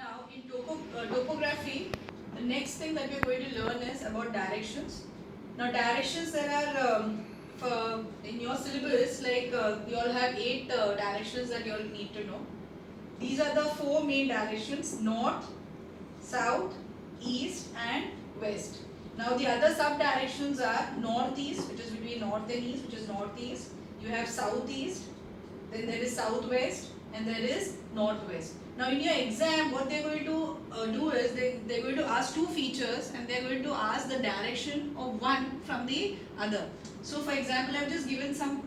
Now in topography, the next thing that we are going to learn is about directions. Now directions there are in your syllabus you all have 8 directions that you all need to know. These are the 4 main directions: north, south, east and west. Now the other sub directions are northeast, which is between north and east, which is northeast. You have southeast, then there is southwest and there is northwest. Now in your exam what they are going to do is they are going to ask two features and they are going to ask the direction of one from the other. So for example, I have just given some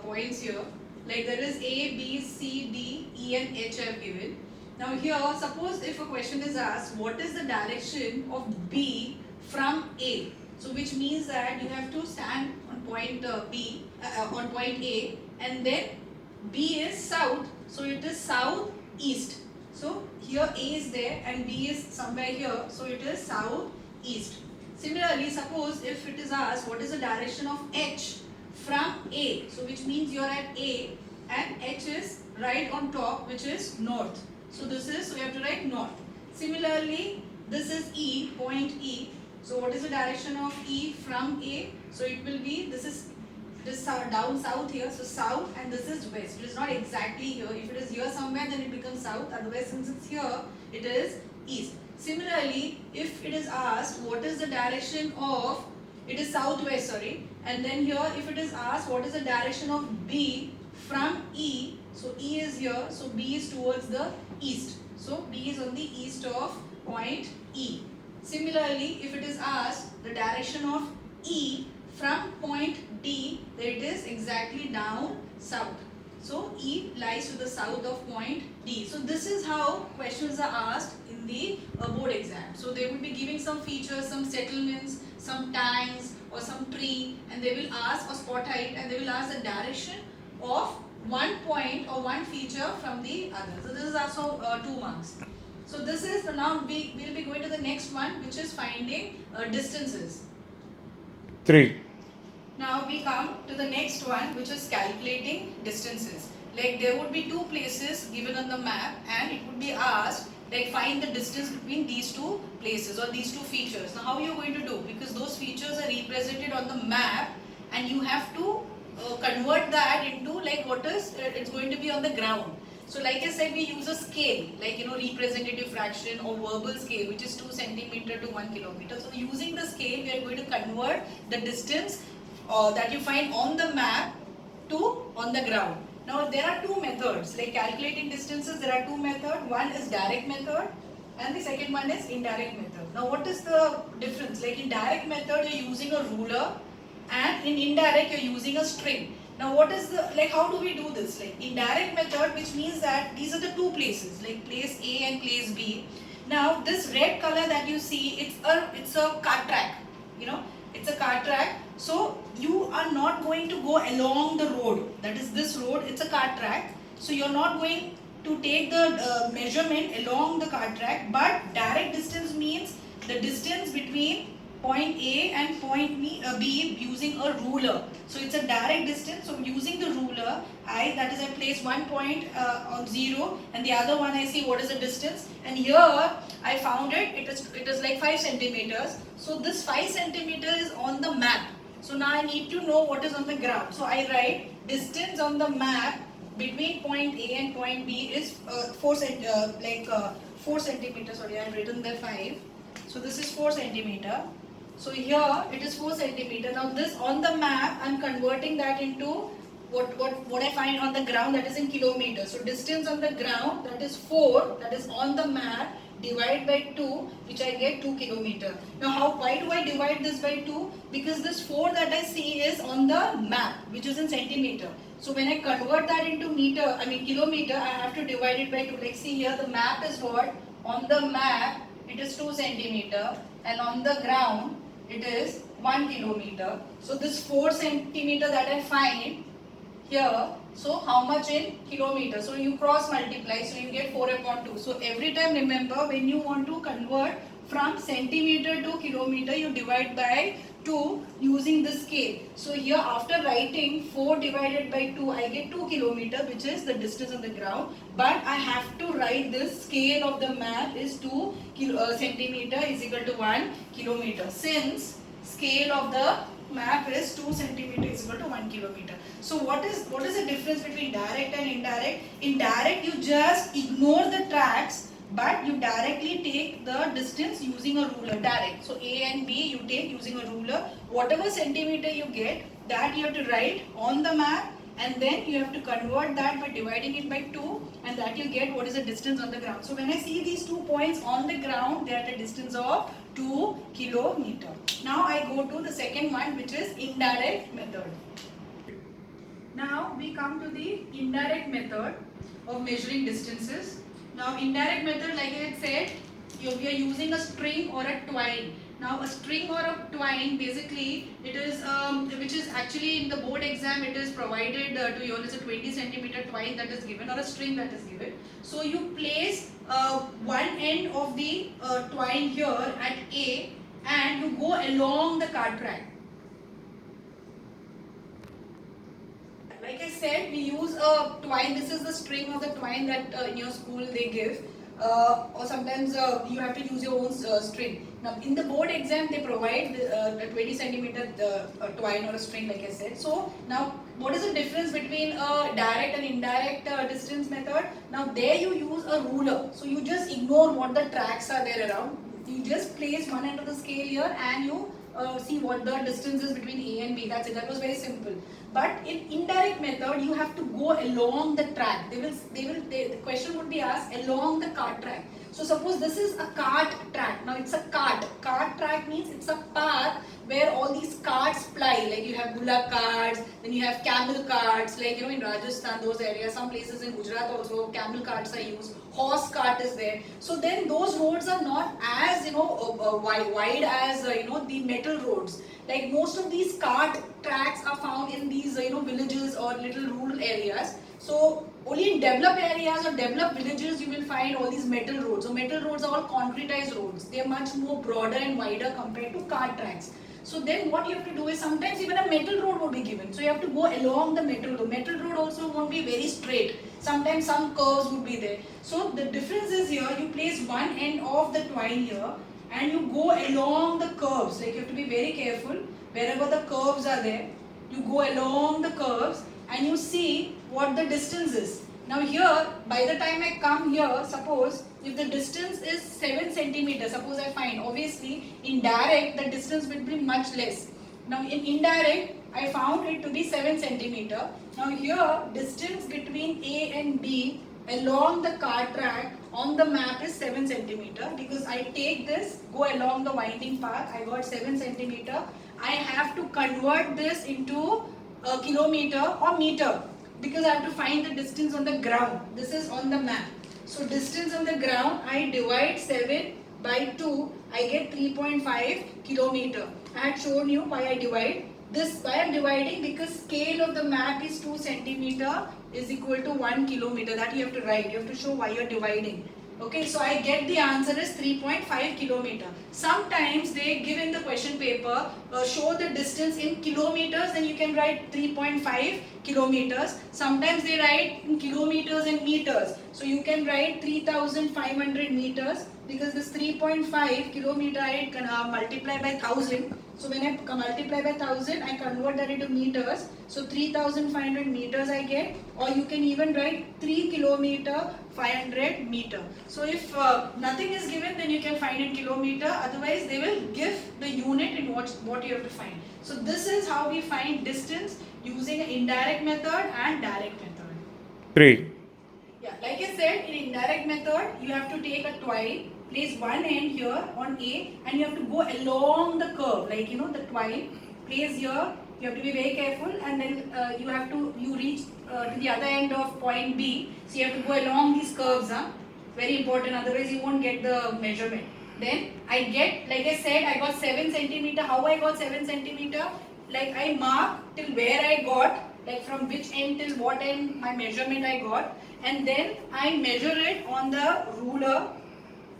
points here, like there is A, B, C, D, E and H I have given. Now here, suppose if a question is asked, what is the direction of B from A? So which means that you have to stand on point B, on point A, and then B is south, so it is south east. So here A is there and B is somewhere here, so it is south east. Similarly, suppose if it is asked what is the direction of H from A, so which means you are at A and H is right on top, which is north. So this is, so we have to write north. Similarly, this is E, point E. So what is the direction of E from A? So it will be, this is down south here, so south, and this is west. It is not exactly here. If it is here somewhere, then it becomes south. Otherwise, since it's here, it is east. Similarly, if it is asked what is the direction of, it is southwest, sorry, and then here if it is asked what is the direction of B from E, so E is here, so B is towards the east. So B is on the east of point E. Similarly, if it is asked the direction of E from point D, then it is exactly down south. So E lies to the south of point D. So this is how questions are asked in the board exam. So they will be giving some features, some settlements, some tanks or some tree, and they will ask a spot height and they will ask the direction of one point or one feature from the other. So this is also 2 marks. So this is, now we will be going to the next one, which is finding distances. 3. Now we come to the next one, which is calculating distances. Like there would be two places given on the map and it would be asked like find the distance between these two places or these two features. Now how are you going to do? Because those features are represented on the map and you have to convert that into like what is it's going to be on the ground. So like I said, we use a scale, like representative fraction or verbal scale, which is 2 centimeter to 1 kilometer. So using the scale, we are going to convert the distance that you find on the map to on the ground. Now there are two methods, like calculating distances. There are two methods. One is direct method and the second one is indirect method. Now what is the difference? Like in direct method, you're using a ruler, and in indirect you're using a string. Now what is the, like how do we do this? Like indirect method, which means that these are the two places, like place A and place B. Now this red color that you see, it's a cart track, it's a cart track. So you are not going to go along the road, that is this road, it's a cart track. So you're not going to take the measurement along the cart track, but direct distance means the distance between point A and point B using a ruler. So it's a direct distance. So using the ruler, that is I place 1 point on 0 and the other one I see what is the distance, and here I found it is like 5 centimeters. So this 5 centimeter is on the map. So now I need to know what is on the ground. So I write distance on the map between point A and point B is 4 centimeters. Sorry, I have written there 5. So this is 4 centimeter. So here it is 4 centimeter. Now this on the map, I am converting that into what I find on the ground, that is in kilometers. So distance on the ground, that is 4, that is on the map, divide by 2, which I get 2 kilometer. Now why do I divide this by 2? Because this 4 that I see is on the map, which is in centimeter. So when I convert that into kilometer, I have to divide it by 2. Like see here, the map is what? On the map, it is 2 centimeter and on the ground, it is 1 kilometer. So this 4 centimeter that I find here, so how much in kilometer? So you cross multiply, so you get 4 upon 2. So every time remember, when you want to convert from centimeter to kilometer, you divide by 2 using the scale. So here after writing 4 divided by 2, I get 2 kilometer, which is the distance on the ground. But I have to write this scale of the map is 2 centimeter is equal to 1 kilometer. Since scale of the map is 2 centimeter is equal to 1 kilometer. So what is the difference between direct and indirect? In direct you just ignore the tracks, but you directly take the distance using a ruler, direct. So A and B you take using a ruler. Whatever centimeter you get, that you have to write on the map, and then you have to convert that by dividing it by 2, and that you get what is the distance on the ground. So when I see these 2 points on the ground, they are at a distance of 2 kilometer. Now I go to the second one, which is indirect method. Now we come to the indirect method of measuring distances. Now indirect method, like I had said, we are using a string or a twine. Now a string or a twine, basically it is which is actually in the board exam it is provided to you all. It's a 20 centimeter twine that is given, or a string that is given. So you place one end of the twine here at A, and you go along the cart track. Like I said, we use a twine. This is the string of the twine that in your school they give, or sometimes you have to use your own string. Now in the board exam they provide a 20 centimeter twine or a string, like I said. So now what is the difference between a direct and indirect distance method? Now there you use a ruler. So you just ignore what the tracks are there around. You just place one end of the scale here, and you see what the distance is between A and B. That's it. That was very simple. But in indirect method, you have to go along the track. The question would be asked along the cart track. So suppose this is a cart track. Now it's a cart. Cart track means it's a path where all these carts ply. Like you have bullock carts, then you have camel carts. Like in Rajasthan, those areas. Some places in Gujarat also camel carts are used. Horse cart is there. So then those roads are not as wide as the metal roads. Like most of these cart tracks are found in these villages or little rural areas. So only in developed areas or developed villages you will find all these metal roads. So metal roads are all concretized roads. They are much more broader and wider compared to cart tracks. So then what you have to do is, sometimes even a metal road will be given. So you have to go along the metal road. Metal road also won't be very straight. Sometimes some curves would be there. So the difference is here, you place one end of the twine here, and you go along the curves. Like you have to be very careful. Wherever the curves are there, you go along the curves and you see what the distance is. Now here, by the time I come here, suppose if the distance is 7 centimeters, suppose I find, obviously in direct the distance will be much less. Now in indirect, I found it to be 7 centimeter. Now here, distance between A and B along the cart track on the map is 7 centimeter, because I take this, go along the winding path, I got 7 centimeter. I have to convert this into a kilometer or meter, because I have to find the distance on the ground. This is on the map. So distance on the ground, I divide 7 by 2, I get 3.5 kilometer. I had shown you why I divide. This why I am dividing, because scale of the map is 2 centimeter is equal to 1 kilometer. That you have to write. You have to show why you are dividing. Okay, so I get the answer is 3.5 kilometer. Sometimes they give in the question paper, show the distance in kilometers, then you can write 3.5 kilometers. Sometimes they write in kilometers and meters. So you can write 3,500 meters, because this 3.5 kilometer I can multiply by 1000. So when I multiply by 1000, I convert that into meters. So 3,500 meters I get, or you can even write 3 kilometer 500 meter. So if nothing is given, then you can find in kilometer. Otherwise, they will give the unit in what you have to find. So this is how we find distance using an indirect method and direct method. 3. Yeah, like I said, in indirect method, you have to take a twine, place one end here on A, and you have to go along the curve, like the twine, place here. You have to be very careful, and then you reach to the other end of point B. So you have to go along these curves, very important, otherwise you won't get the measurement. Then I get, like I said, I got 7 centimeter. How I got 7 centimeter? Like I mark till where I got, like from which end till what end my measurement I got, and then I measure it on the ruler,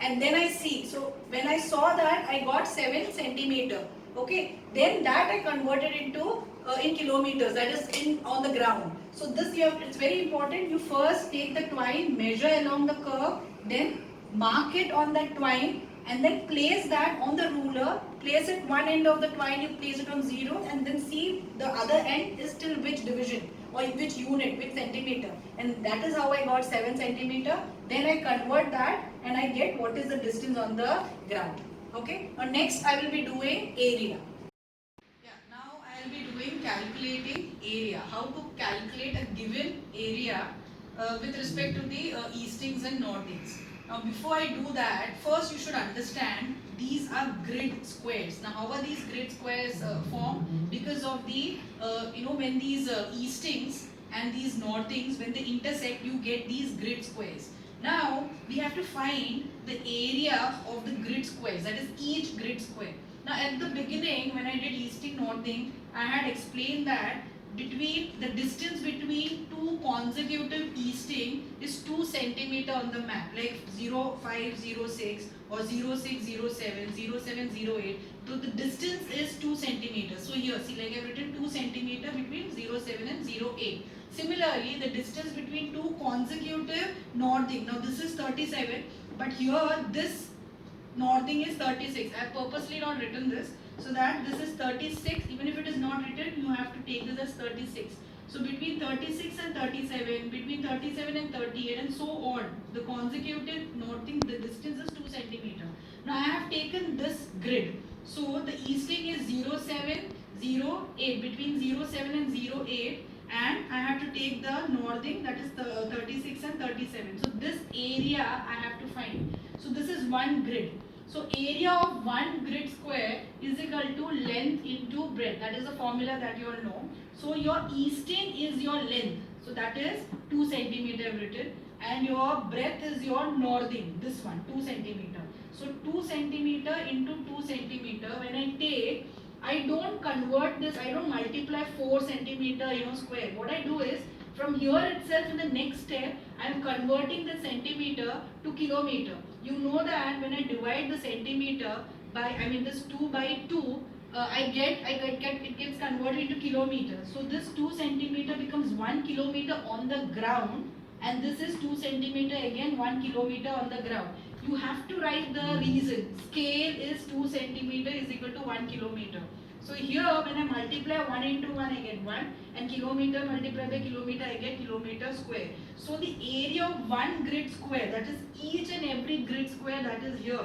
and then I see. So when I saw that, I got 7 centimeter. Okay, then that I converted into in kilometers, that is in on the ground. So this you have, it's very important. You first take the twine, measure along the curve, then mark it on that twine, and then place that on the ruler. Place it one end of the twine, you place it on 0, and then see the other end is till which division or which unit, which centimeter, and that is how I got 7 centimeter. Then I convert that and I get what is the distance on the ground. Okay. Now next I will be doing area. Yeah, now I will be doing calculating area. How to calculate a given area with respect to the eastings and northings. Now before I do that, first you should understand these are grid squares. Now how are these grid squares formed? Because of the, when these eastings and these northings, when they intersect, you get these grid squares. Now we have to find the area of the grid squares, that is each grid square. Now at the beginning when I did easting northing, I had explained that between the distance between two consecutive easting is 2 centimeter on the map, like 0506 or 0607, 0708. So the distance is 2 centimeters. So here see, like I have written 2 centimeter between 07 and 08. Similarly, the distance between two consecutive northing, now this is 37, but here this northing is 36. I have purposely not written this, so that this is 36. Even if it is not written, you have to take this as 36. So between 36 and 37, between 37 and 38, and so on, the consecutive northing, the distance is 2 centimeter. Now I have taken this grid. So the easting is 07, 08, between 07 and 08, and I have to take the northing, that is the 36 and 37. So this area I have to find. So this is one grid. So area of one grid square is equal to length into breadth. That is the formula that you all know. So your easting is your length. So that is 2 centimeter written, and your breadth is your northing. This one 2 centimeter. So 2 centimeter into 2 centimeter. When I take, I don't convert this. I don't multiply 4 centimeter square. What I do is, from here itself in the next step, I am converting the centimeter to kilometer. You know that when I divide the centimeter by, this 2 by 2, it gets converted into kilometer. So this 2 centimeter becomes 1 kilometer on the ground, and this is 2 centimeter again 1 kilometer on the ground. You have to write the reason. Scale is 2 centimeter is equal to 1 kilometer. So here when I multiply 1 into 1, I get 1, and kilometer multiplied by kilometer, I get kilometer square. So the area of one grid square, that is each and every grid square that is here,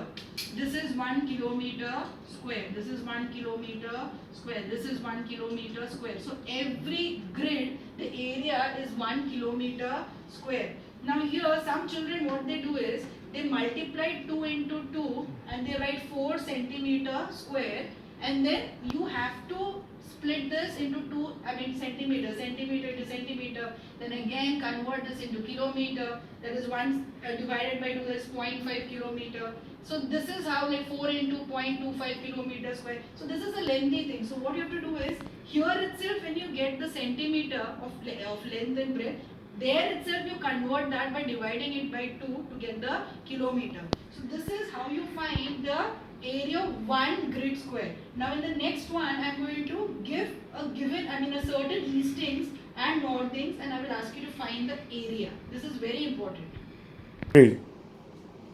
this is 1 kilometer square, this is 1 kilometer square, this is 1 kilometer square. So every grid, the area is 1 kilometer square. Now here some children, what they do is, they multiply 2 into 2 and they write 4 centimeter square, and then you have to split this into centimeter into centimeter, then again convert this into kilometer, that is 1 divided by 2, that is 0.5 kilometer. So this is how, like 4 into 0.25 kilometer square. So this is a lengthy thing. So what you have to do is, here itself when you get the centimeter of length and breadth, there itself you convert that by dividing it by 2 to get the kilometer. So this is how you find the area of one grid square. Now in the next one, I am going to give a certain eastings and northings, and I will ask you to find the area. This is very important. 3.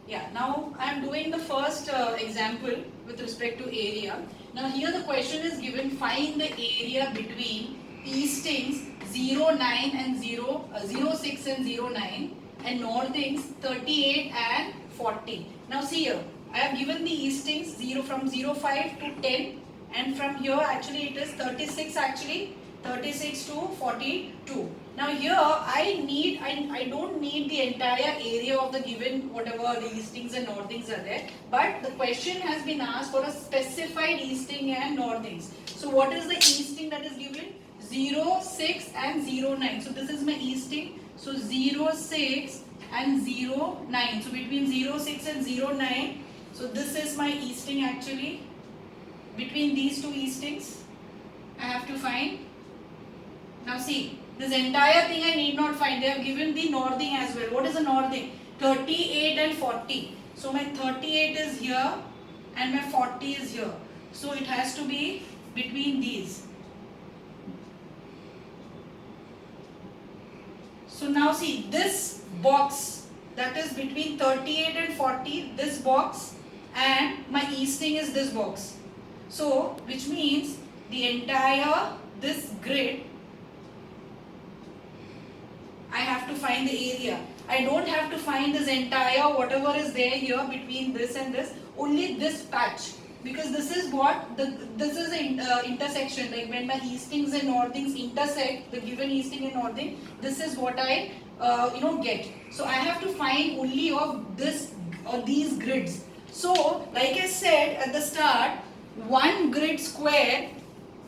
Yeah, now I am doing the first example with respect to area. Now here the question is given, find the area between eastings 09 and 06 and 09, and northings 38 and 40. Now see here, I have given the eastings from 05 to 10, and from here actually it is 36 to 42. Now here I don't need the entire area of the given whatever the eastings and northings are there, but the question has been asked for a specified easting and northings. So what is the easting that is given? 06 and 09. So this is my easting. So 06 and 09. So between 06 and 09. So this is my easting actually. Between these two eastings, I have to find. Now see, this entire thing I need not find. They have given the northing as well. What is the northing? 38 and 40. So my 38 is here and my 40 is here. So it has to be between these. So now see this box that is between 38 and 40, this box, and my easting is this box. So which means the entire this grid, I have to find the area. I don't have to find this entire whatever is there here between this and this, only this patch, because this is what this is an intersection, like when my eastings and northings intersect, the given easting and northing, this is what I get. So I have to find only of this or these grids. So like I said at the start, one grid square,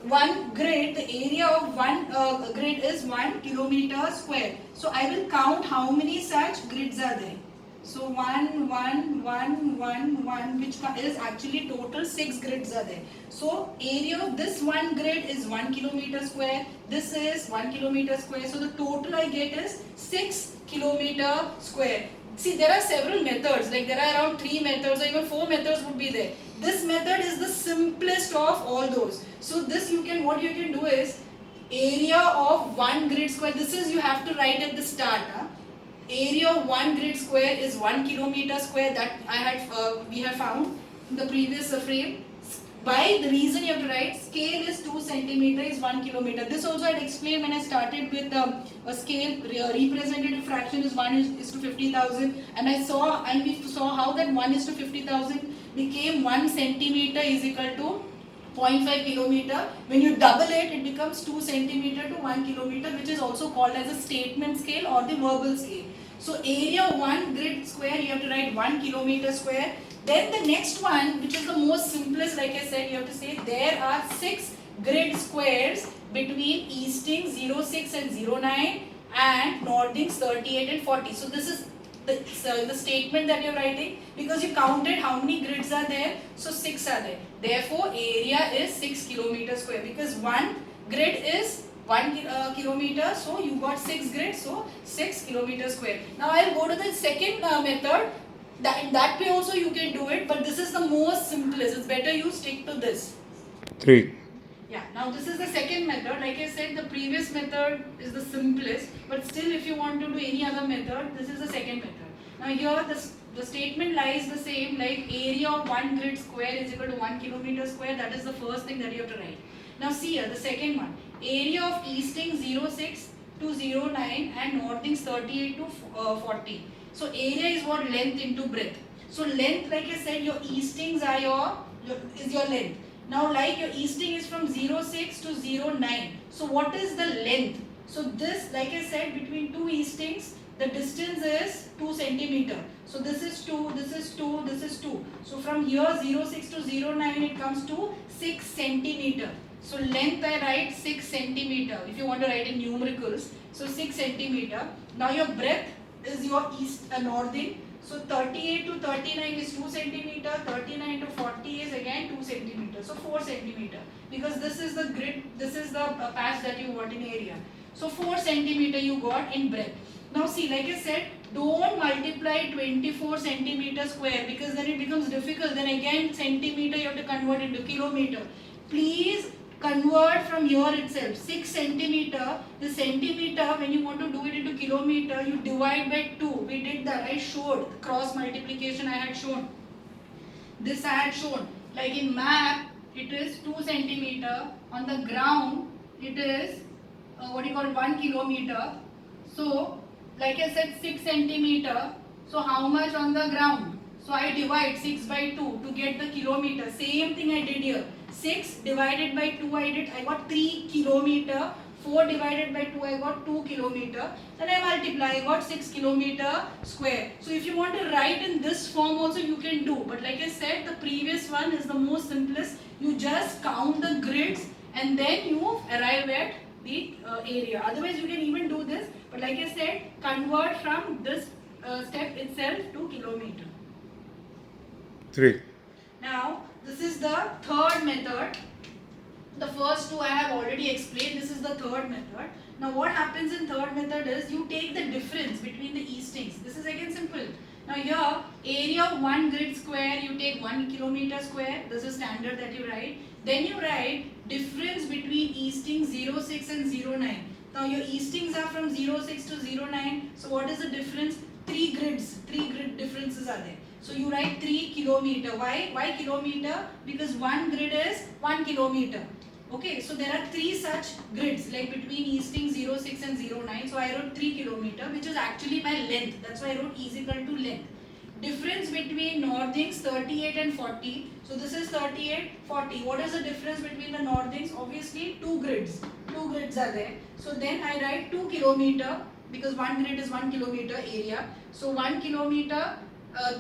one grid, the area of one grid is 1 kilometer square. So I will count how many such grids are there. So 1, 1, 1, 1, 1, which is actually total 6 grids are there. So area of this one grid is 1 kilometer square. This is 1 kilometer square. So the total I get is 6 kilometer square. See, there are several methods, like there are around 3 methods or even 4 methods would be there. This method is the simplest of all those. So this what you can do is area of one grid square. This is you have to write at the start. Area of one grid square is 1 kilometer square, that we have found in the previous frame. By the reason you have to write, scale is 2 centimeter is 1 kilometer. This also I had explained when I started with a scale. Representative fraction is 1 is to 50,000, and we saw how that 1 is to 50,000 became 1 centimeter is equal to 0.5 kilometer. When you double it, it becomes 2 centimeter to 1 kilometer, which is also called as a statement scale or the verbal scale. So area of one grid square, you have to write 1 kilometer square. Then the next one, which is the most simplest, like I said, you have to say there are 6 grid squares between easting 06 and 09 and northings 38 and 40. So this is the statement that you're writing, because you counted how many grids are there. So 6 are there. Therefore area is 6 kilometer square, because one grid is 1 kilometer, so you got 6 grids, so 6 kilometer square. Now I'll go to the second method. In that way also you can do it, but this is the most simplest. It's better you stick to this. 3. Yeah, now this is the second method. Like I said, the previous method is the simplest, but still if you want to do any other method, this is the second method. Now here the statement lies the same, like area of one grid square is equal to 1 kilometer square. That is the first thing that you have to write. Now see here, the second one. Area of easting 06 to 09 and northings 38 to 40. So area is what? Length into breadth. So length, like I said, your eastings are your length. Now like your easting is from 06 to 09. So what is the length? So this, like I said, between two eastings, the distance is 2 centimeter. So this is 2, this is 2, this is 2. So from here 06 to 09 it comes to 6 centimeter. So length I write 6 centimeter if you want to write in numericals. So 6 centimeter. Now your breadth is your northing. So 38 to 39 is 2 centimeter, 39 to 40 is again 2 centimeter. So 4 centimeter, because this is the grid, this is the patch that you want in area. So 4 centimeter you got in breadth. Now see, like I said, don't multiply 24 centimeter square, because then it becomes difficult. Then again centimeter you have to convert into kilometer. Please convert from here itself. 6 centimeter, the centimeter, when you want to do it into kilometer, you divide by 2. We did that, I showed cross multiplication, I had shown. This I had shown. Like in map, it is 2 centimeter. On the ground, it is 1 kilometer. So like I said, 6 centimeter. So how much on the ground? So I divide 6 by 2 to get the kilometer. Same thing I did here. 6 divided by 2 I got 3 kilometer. 4 divided by 2 I got 2 kilometer. Then I multiply, I got 6 kilometer square. So if you want to write in this form also you can do. But like I said, the previous one is the most simplest. You just count the grids and then you arrive at the area. Otherwise you can even do this. But like I said, convert from this step itself to kilometer. 3. Now this is the third method. The first two I have already explained. This is the third method. Now what happens in third method is you take the difference between the eastings. This is again simple. Now here, area of 1 grid square, you take 1 kilometer square. This is standard that you write. Then you write difference between eastings 06 and 09. Now your eastings are from 06 to 09. So what is the difference? 3 grids. 3 grid differences are there. So you write 3 kilometer. Why? Why kilometer? Because one grid is 1 kilometer. Okay, so there are 3 such grids like between easting 06 and 09. So I wrote 3 kilometer, which is actually my length. That's why I wrote is equal to length. Difference between northings 38 and 40. So this is 38, 40. What is the difference between the northings? Obviously 2 grids. 2 grids are there. So then I write 2 kilometer because one grid is 1 kilometer area. So 1 kilometer,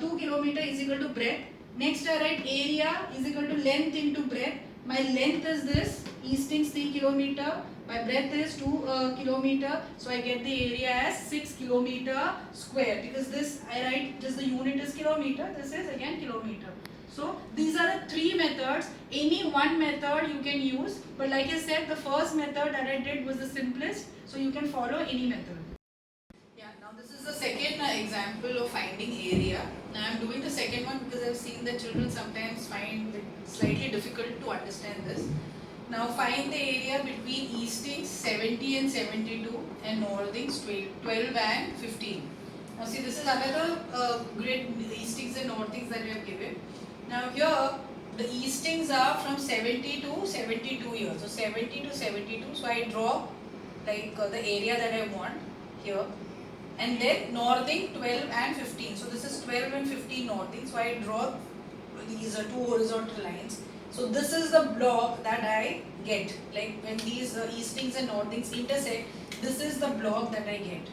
2 kilometer is equal to breadth. Next I write area is equal to length into breadth. My length is this, eastings 3 kilometer, my breadth is 2 kilometer, so I get the area as 6 kilometer square because this I write just the unit is kilometer, this is again kilometer. So these are the 3 methods. Any one method you can use, but like I said, the first method that I did was the simplest, so you can follow any method. Yeah, now this is the second example of finding area. Now I am doing the second one because I have seen that children sometimes find it slightly difficult to understand this. Now find the area between eastings 70 and 72 and northings 12 and 15. Now see, this is another grid, eastings and northings that we have given. Now here the eastings are from 70 to 72 years. So 70 to 72. So I draw like the area that I want here. And then northing 12 and 15. So this is 12 and 15 northing. So I draw these are 2 horizontal lines. So this is the block that I get. Like when these eastings and northings intersect, this is the block that I get.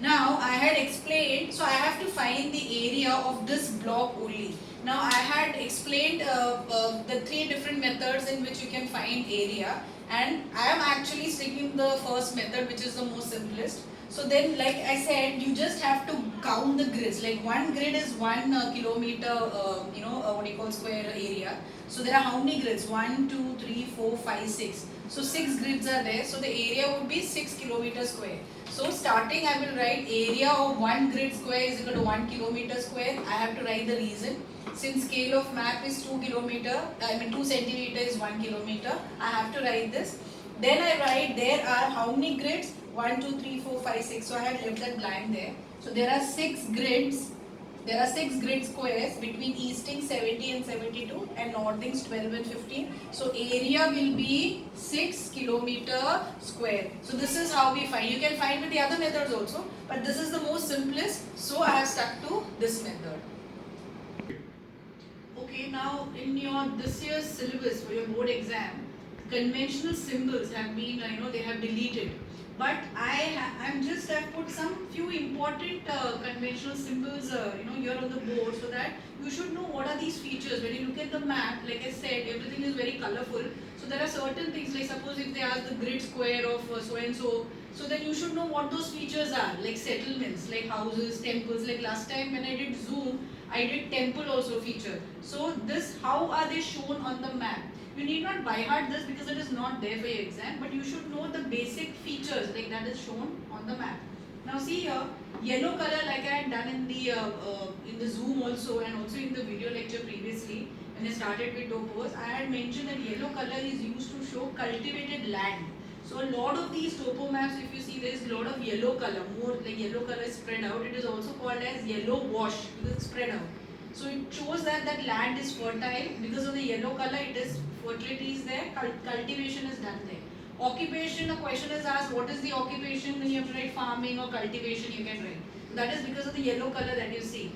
Now I had explained, so I have to find the area of this block only. Now I had explained the 3 different methods in which you can find area, and I am actually sticking the first method, which is the most simplest. So then, like I said, you just have to count the grids. Like one grid is 1 kilometer, what do you call square area. So there are how many grids? 1, 2, 3, 4, 5, 6. So 6 grids are there. So the area would be 6 kilometer square. So starting, I will write area of 1 grid square is equal to 1 kilometer square. I have to write the reason. Since scale of map is 2 centimeter is 1 kilometer, I have to write this. Then I write there are how many grids? 1, 2, 3, 4, 5, 6. So I have left that blank there. So there are 6 grids. There are 6 grid squares between easting 70 and 72 and northings 12 and 15. So area will be 6 kilometer square. So this is how we find. You can find with the other methods also, but this is the most simplest. So I have stuck to this method. Okay, now in your this year's syllabus for your board exam, conventional symbols have been, they have deleted. But I'm just have put some few important conventional symbols, here on the board so that you should know what are these features. When you look at the map, like I said, everything is very colorful. So there are certain things like suppose if they ask the grid square of so and so, so then you should know what those features are, like settlements, like houses, temples. Like last time when I did Zoom, I did temple also feature. So this, how are they shown on the map? You need not by heart this because it is not there for your exam, but you should know the basic features like that is shown on the map. Now see here, yellow color like I had done in the Zoom also and also in the video lecture previously when I started with topos, I had mentioned that yellow color is used to show cultivated land. So a lot of these topo maps, if you see, there is a lot of yellow color, more like yellow color is spread out. It is also called as yellow wash because it's spread out. So it shows that land is fertile because of the yellow color. It is fertility is there, cultivation is done there. Occupation, a question is asked, what is the occupation? Then you have to write farming or cultivation. You can write. That is because of the yellow color that you see.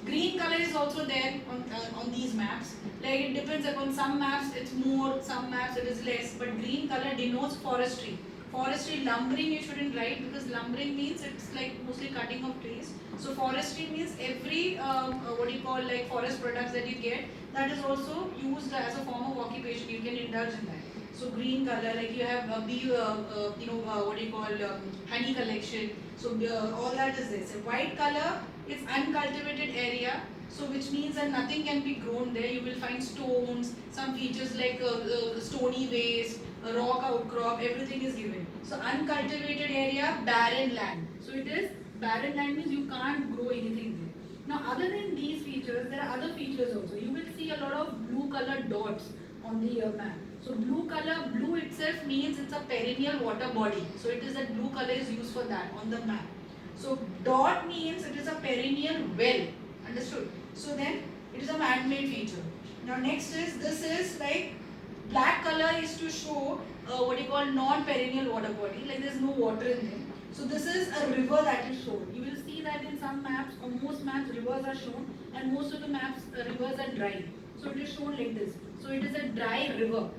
Green color is also there on these maps. Like it depends upon some maps it's more, some maps it is less. But green color denotes forestry. Forestry, lumbering you shouldn't write because lumbering means it's like mostly cutting of trees. So forestry means every like forest products that you get, that is also used as a form of occupation. You can indulge in that. So green color, like you have honey collection. So all that is this. So white color is uncultivated area. So which means that nothing can be grown there. You will find stones, some features like stony waste, rock outcrop, everything is given. So uncultivated area, barren land. So it is barren land means you can't grow anything there. Now other than these features, there are other features also. You will see a lot of blue colored dots on the map. So blue itself means it's a perennial water body. So it is that blue color is used for that on the map. So dot means it is a perennial well. Understood? So then it is a man-made feature. Now next is, this is like black color is to show what you call non-perennial water body, like there is no water in them. So this is a river that is shown. You will see that in some maps, or most maps, rivers are shown, and most of the maps rivers are dry. So it is shown like this. So it is a dry river.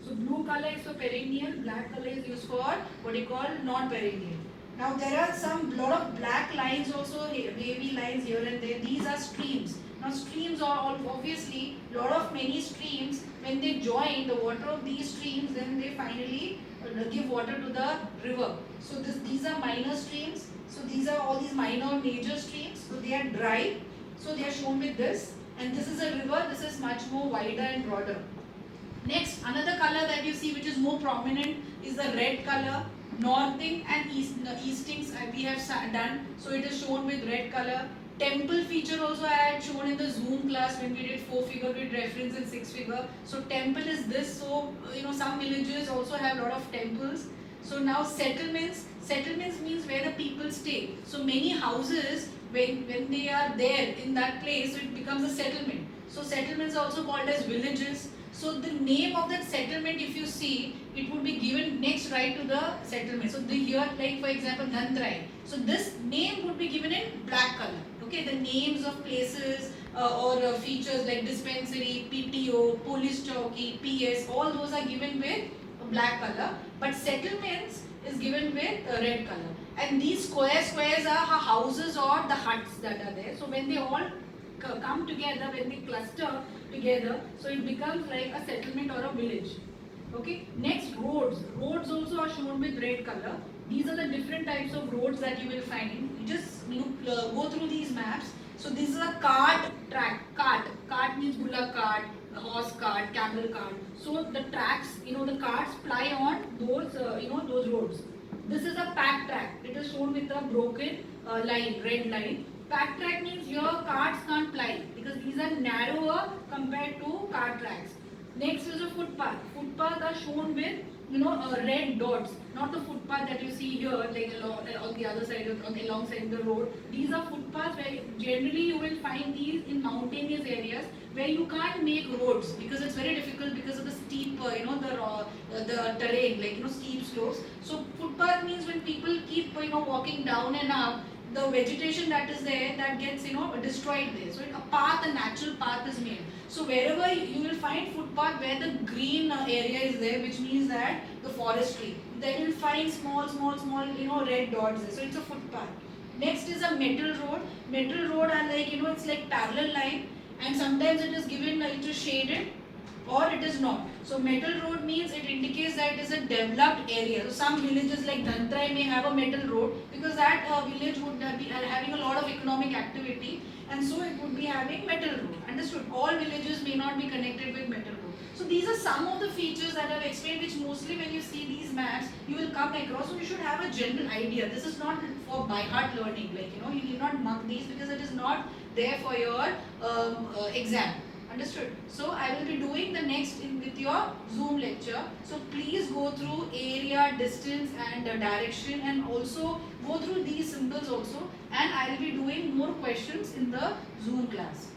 So blue color is for perennial, black color is used for what you call non-perennial. Now there are some lot of black lines also, wavy lines here and there. These are streams. Now streams are all obviously lot of many streams. When they join the water of these streams, then they finally give water to the river. So these are minor streams. So these are all these minor major streams. So they are dry. So they are shown with this. And this is a river. This is much more wider and broader. Next, another color that you see which is more prominent is the red color. Northing and eastings we have done, so it is shown with red color. Temple feature also I had shown in the Zoom class when we did 4 figure with reference in 6 figure. So temple is this. So some villages also have a lot of temples. So now settlements means where the people stay. So many houses when they are there in that place, so it becomes a settlement. So settlements are also called as villages. So the name of that settlement, if you see, it would be given next right to the settlement. So here, like for example, Dhantrai. So this name would be given in black color. Okay, the names of places or features like dispensary, PTO, police chowki, PS, all those are given with black color. But settlements is given with red color. And these squares are houses or the huts that are there. So when they all come together, when they cluster together, so it becomes like a settlement or a village. Okay. Next, roads. Roads also are shown with red color. These are the different types of roads that you will find. You just go through these maps. So this is a cart track. Cart means bullock cart, horse cart, camel cart. So the tracks, the carts ply on those, those roads. This is a pack track. It is shown with a broken line, red line. Pack track means your carts can't ply because these are narrower compared to cart tracks. Next is a footpath. Footpath are shown with red dots, not the footpath that you see here, like on the other side, alongside the road. These are footpaths where generally you will find these in mountainous areas where you can't make roads because it's very difficult because of the steep, the terrain, like steep slopes. So footpath means when people keep walking down and up, the vegetation that is there that gets destroyed there. So a path, a natural path is made. So wherever you will find footpath where the green area is there, which means that the forestry, then you will find small red dots there. So it's a footpath. Next is a metal road. Metal road are like it's like parallel line, and sometimes it is given it is shaded or it is not. So metal road means it indicates that it is a developed area. So some villages like Dhantrai may have a metal road because that village would be having a lot of economic activity, and so it would be having metal road. Understood? All villages may not be connected with metal road. So these are some of the features that I have explained, which mostly when you see these maps, you will come across. So you should have a general idea. This is not for by heart learning. Like you need not mark these because it is not there for your exam. Understood? So I will be doing the next with your Zoom lecture. So please go through area, distance and direction, and also go through these symbols also, and I will be doing more questions in the Zoom class.